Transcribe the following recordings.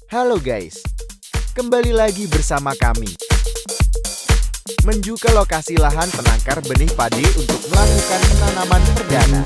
Halo guys, kembali lagi bersama kami menuju ke lokasi lahan penangkar benih padi untuk melakukan penanaman perdana.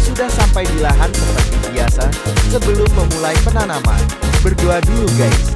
Sudah sampai di lahan seperti biasa, sebelum memulai penanaman, berdoa dulu guys.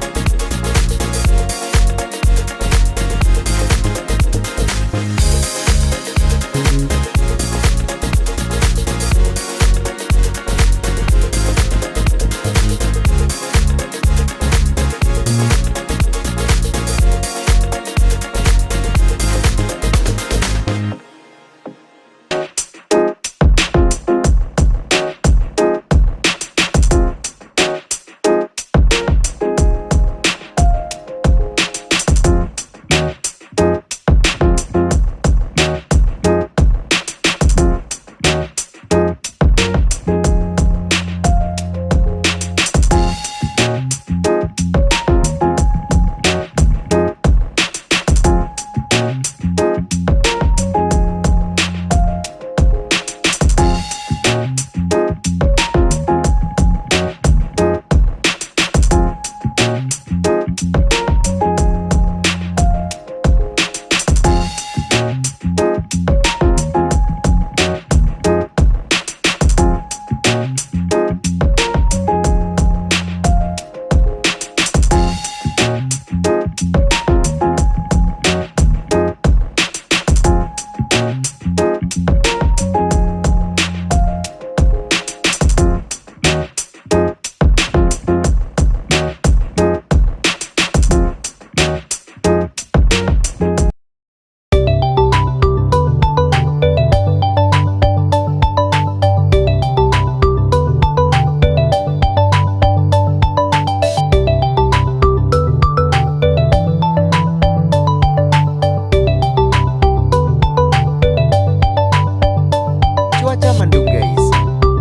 Mendung guys,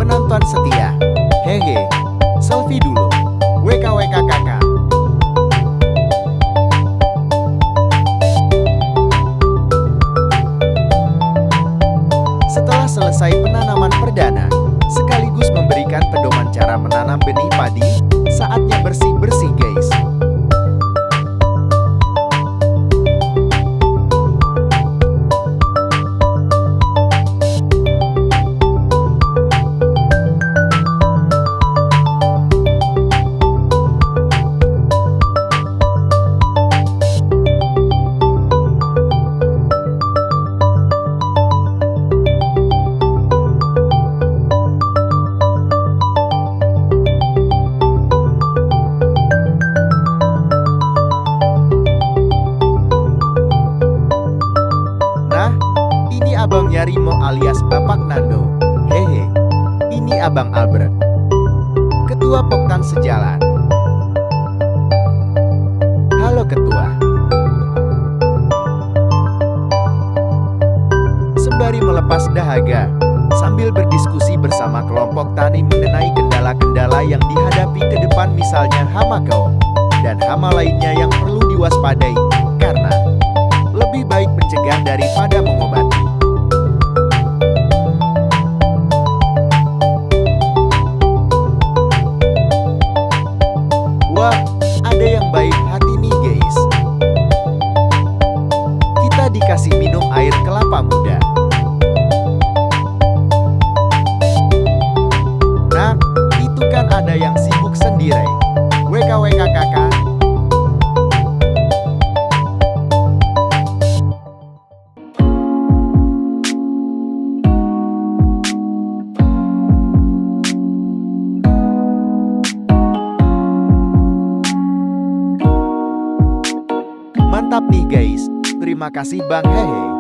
penonton setia, hehe, selfie dulu, WKWKKK. Setelah selesai penanaman perdana, sekaligus memberikan pedoman cara menanam benih padi, saatnya bersih-bersih guys. Abang Yarimo alias Bapak Nando. Hehe, ini Abang Albert, Ketua Poktan sejalan. Halo Ketua. Sembari melepas dahaga, sambil berdiskusi bersama kelompok tani mengenai kendala-kendala yang dihadapi ke depan misalnya hama kaum. dan hama lainnya yang perlu diwaspadai, karena lebih baik mencegah daripada mengobati. Wah, ada yang baik hati nih guys. Kita dikasih minum air kelapa muda. Nah, itu kan ada yang sibuk sendiri. WKWK kakak. Mantap nih guys. Terima kasih Bang Hehe.